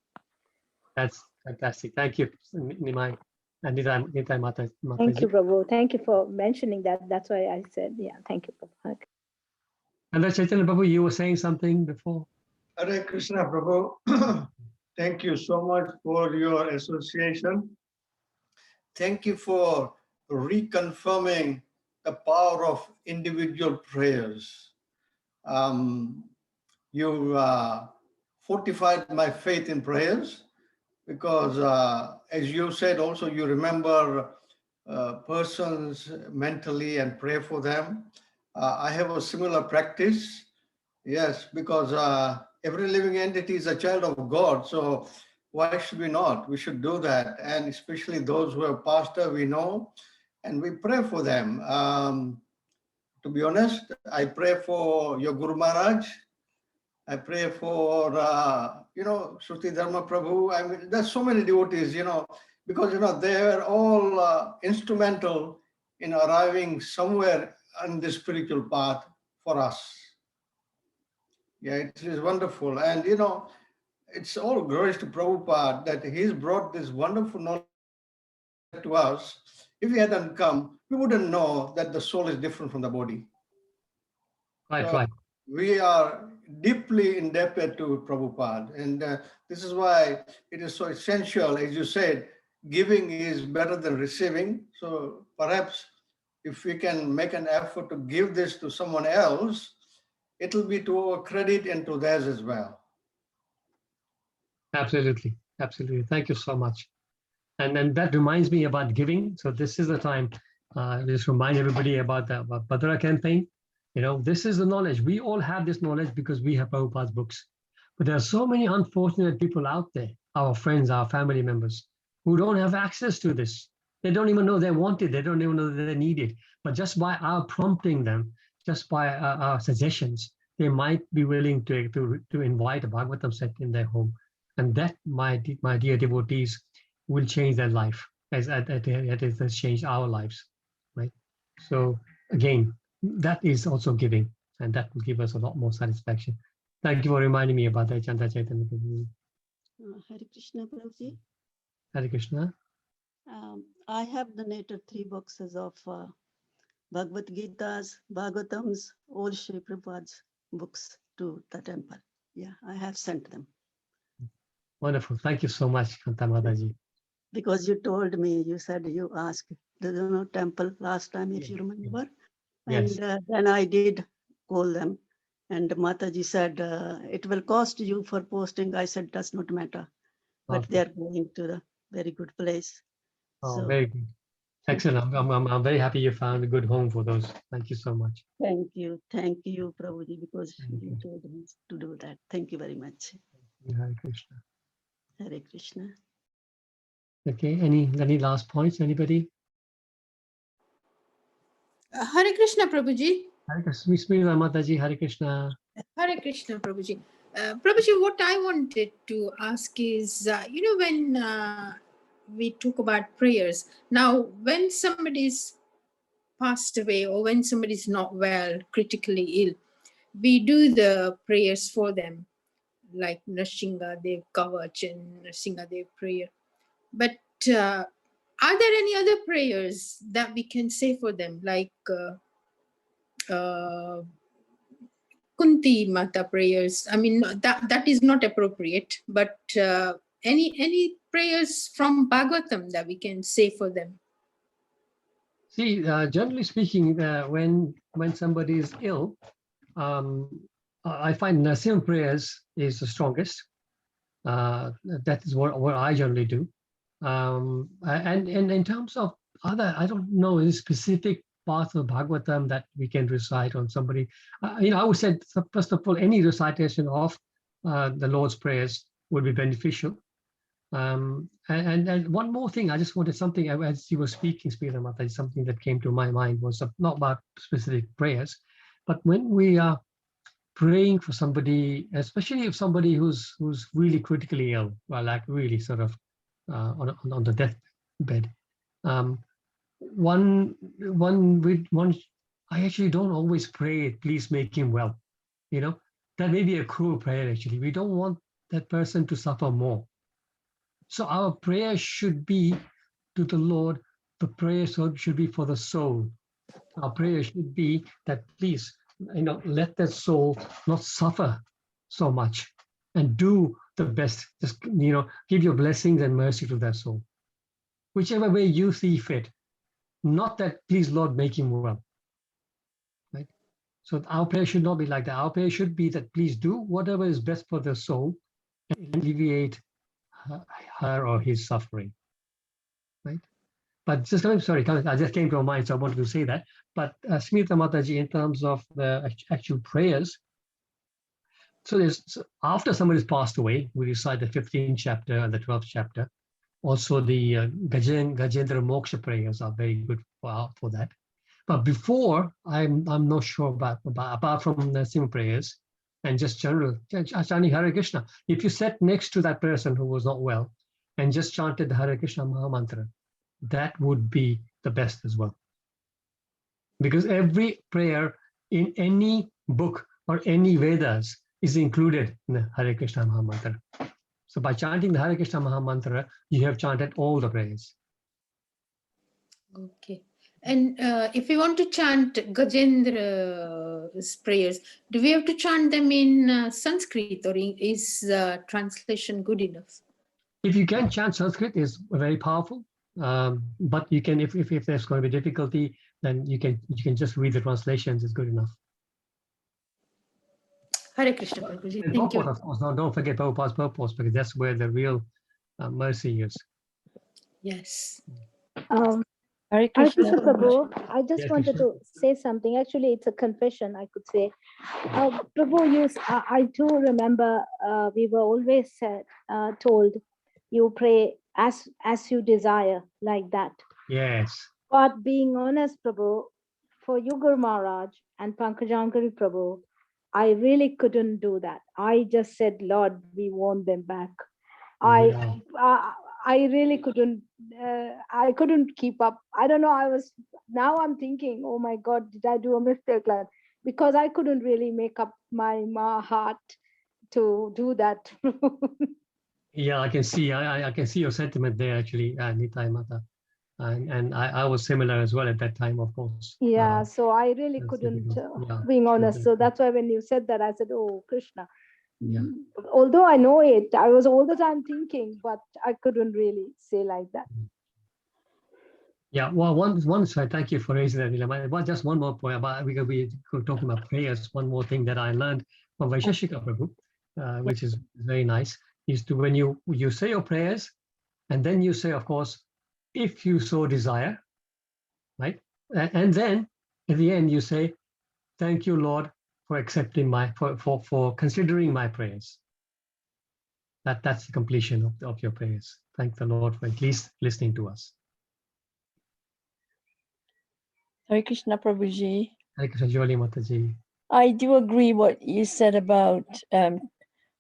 That's fantastic. Thank you, Nimai. And Nitai Mata. Thank you, Prabhu. Thank you for mentioning that. That's why I said, yeah, thank you, Prabhu. And Chaitanya Prabhu, you were saying something before? Hare Krishna Prabhu. Thank you so much for your association. Thank you for reconfirming the power of individual prayers. You fortified my faith in prayers, because as you said also, you remember persons mentally and pray for them. I have a similar practice. Yes, because every living entity is a child of God. So why should we not? We should do that. And especially those who have passed away, we know, and we pray for them. To be honest, I pray for your Guru Maharaj. I pray for, Shruti Dharma Prabhu. I mean, there's so many devotees, because, they are all instrumental in arriving somewhere on the spiritual path for us. Yeah, it is wonderful. And, it's all glories to Prabhupada that he's brought this wonderful knowledge to us. If he hadn't come, we wouldn't know that the soul is different from the body. Right, So right. we are deeply indebted to Prabhupada. And this is why it is so essential, as you said, giving is better than receiving. So perhaps if we can make an effort to give this to someone else, it will be to our credit and to theirs as well. Absolutely. Absolutely. Thank you so much. And that reminds me about giving. So this is the time, just remind everybody about the Padra campaign. This is the knowledge. We all have this knowledge because we have Prabhupada's books. But there are so many unfortunate people out there, our friends, our family members, who don't have access to this. They don't even know they want it. They don't even know that they need it. But just by our prompting them, just by our suggestions, they might be willing to invite a Bhagavatam set in their home. And that, my dear devotees, will change their life as it has changed our lives, right? So again, that is also giving, and that will give us a lot more satisfaction. Thank you for reminding me about that, Chanda Chaitanya Prabhu. Hare Krishna, Prabhuji. Hare Krishna. I have donated 3 boxes of Bhagavad Gita's, Bhagavatams, all Sri Prabhupada's books to the temple. Yeah, I have sent them. Wonderful. Thank you so much, Kanta Mataji. Because you told me, you said you asked the temple last time, if you remember. Yes. And then I did call them. And Mataji said, it will cost you for posting. I said, does not matter. But Okay. they're going to the very good place. Oh, So, very good. Excellent. I'm very happy you found a good home for those. Thank you so much. thank you, Prabhuji, because you told me to do that. Thank you very much. Hare Krishna. Hare Krishna. Okay. Any last points? Anybody? Hare Krishna, Prabhuji. Hare Krishna. Bismillah, Mataji. Hare Krishna. Hare Krishna, Prabhuji. Prabhuji, what I wanted to ask is, when we talk about prayers, now when somebody's passed away or when somebody's not well, critically ill, we do the prayers for them, like Nrsimha Dev Kavach and Nrsimha Dev prayer. But are there any other prayers that we can say for them, like Kunti Mata prayers? I mean, that is not appropriate, but any prayers from Bhagavatam that we can say for them? See, generally speaking, when somebody is ill, I find Nasim prayers is the strongest. That is what I generally do. And in terms of other, I don't know any specific parts of Bhagavatam that we can recite on somebody. I would say, first of all, any recitation of the Lord's prayers would be beneficial. And one more thing, I just wanted something, as you were speaking, Mata, something that came to my mind was not about specific prayers, but when we are praying for somebody, especially if somebody who's really critically ill, or like really sort of on the deathbed, I actually don't always pray, please make him well. That may be a cruel prayer. Actually, we don't want that person to suffer more. So our prayer should be to the Lord. The prayer should be for the soul. Our prayer should be that, please, let that soul not suffer so much, and do the best. Just, give your blessings and mercy to that soul, whichever way you see fit. Not that, please, Lord, make him well. Right? So our prayer should not be like that. Our prayer should be that, please do whatever is best for the soul, and alleviate her or his suffering, right? But just, I'm sorry, I just came to my mind, so I wanted to say that. But Smita Mataji, in terms of the actual prayers, so there's, after somebody's passed away, we recite the 15th chapter and the 12th chapter. Also, the Gajendra Moksha prayers are very good for that. But before, I'm not sure about apart from the simple prayers and just general Achani Hare Krishna. If you sat next to that person who was not well and just chanted the Hare Krishna Maha Mantra, that would be the best as well. Because every prayer in any book or any Vedas is included in the Hare Krishna Maha Mantra. So by chanting the Hare Krishna Maha Mantra, you have chanted all the prayers. Okay. And if we want to chant Gajendra's prayers, do we have to chant them in Sanskrit, or is translation good enough? If you can chant Sanskrit, is very powerful. But you can, if there's going to be difficulty, then you can just read the translations. It's good enough. Hare Krishna, Prabhuji. And Thank you. purport, of course. No, don't forget Prabhupada's purpose, because that's where the real mercy is. Yes. Hare Hare Krishna Krishna. Prabhu, I just Yes, wanted Krishna. to say something. Actually, it's a confession, I could say. Prabhu, I do remember we were always told you pray as you desire, like that. Yes. But being honest, Prabhu, for you, Guru Maharaj and Pankajankari Prabhu, I really couldn't do that. I just said, Lord, we want them back. Yeah. I really couldn't. I couldn't keep up. I don't know. Now I'm thinking, oh my God, did I do a mistake? Like, because I couldn't really make up my heart to do that. Yeah, I can see. I can see your sentiment there, actually, Nitai Mata, and I was similar as well at that time, of course. Yeah, so I really that's couldn't, difficult. Yeah, being honest. So definitely. that's why when you said that, I said, oh, Krishna. Yeah. Although I know it, I was all the time thinking, but I couldn't really say like that. Yeah, well, one side, thank you for raising that, Nilamai. Well, just one more point about, because we were talking about prayers. One more thing that I learned from Vaisheshika Prabhu, which is very nice, is to, when you say your prayers, and then you say, of course, if you so desire, right? And then at the end you say, thank you, Lord, for accepting for considering my prayers. That's the completion of your prayers. Thank the Lord for at least listening to us. Hare Krishna, Prabhuji. Hare Krishna, Joli Mataji. I do agree what you said about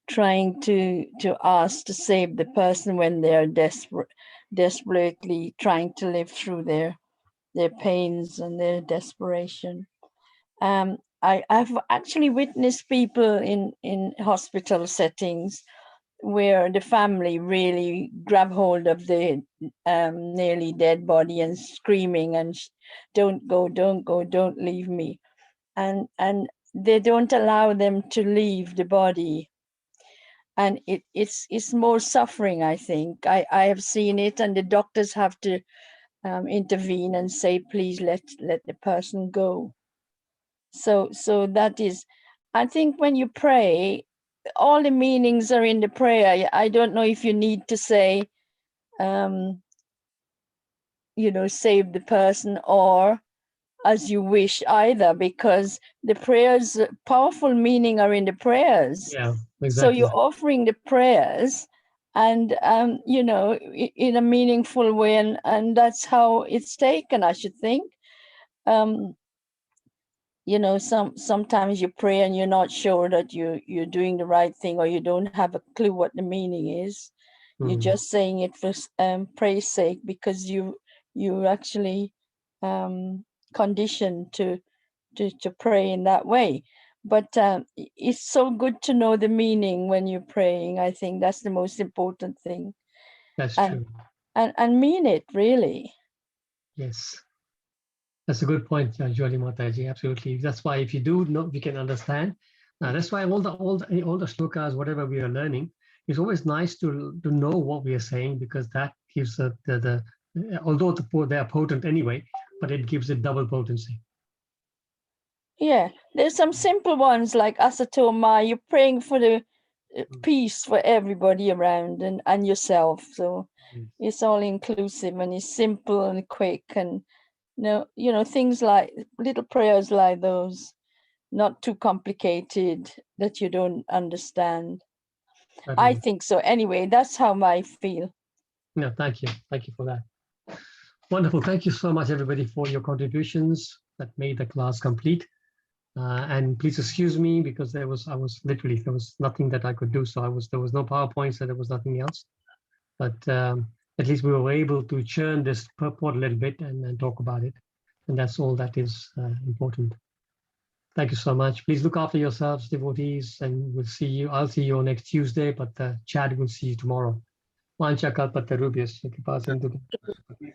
trying to ask to save the person when they are desperately trying to live through their pains and their desperation. I've actually witnessed people in hospital settings where the family really grab hold of the nearly dead body and screaming and don't go, don't leave me, and they don't allow them to leave the body, and it's more suffering. I think I have seen it, and the doctors have to intervene and say, please let the person go. So that is, I think when you pray, all the meanings are in the prayer. I don't know if you need to say, save the person or as you wish either, because the prayers, powerful meaning are in the prayers. Yeah, exactly. So you're offering the prayers and, in a meaningful way, and that's how it's taken, I should think. Sometimes you pray and you're not sure that you're doing the right thing, or you don't have a clue what the meaning is. You're just saying it for praise sake, because you're actually conditioned to pray in that way. But it's so good to know the meaning when you're praying. I think that's the most important thing. That's true. And mean it, really. Yes. That's a good point, Joli Mataji. Absolutely. That's why if you do know, you can understand. That's why all the shlokas, whatever we are learning, it's always nice to know what we are saying, because that gives the although they are potent anyway, but it gives it double potency. Yeah, there's some simple ones like Asatoma. You're praying for the peace for everybody around and yourself. So Yes. it's all inclusive and it's simple and quick, and things like little prayers like those, not too complicated that you don't understand. I Certainly. think so. Anyway, that's how I feel. No, thank you. Thank you for that. Wonderful. Thank you so much, everybody, for your contributions that made the class complete. And please excuse me because there was nothing that I could do. So there was no PowerPoint, so there was nothing else. But at least we were able to churn this purport a little bit and talk about it. And that's all that is important. Thank you so much. Please look after yourselves, devotees, and we'll see you. I'll see you next Tuesday, but Chad will see you tomorrow. Vancha kalpatarubhyasya kripasindu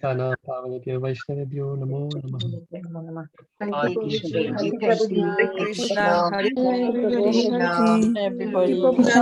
Pavana Pavanabhyo Vaishnavabhyo Namo Namah. Thank you, Hare Prabhuji. Krishna. Hare Prabhuji. Krishna, Hare Hare Krishna. Krishna. Everybody. Prabhuji.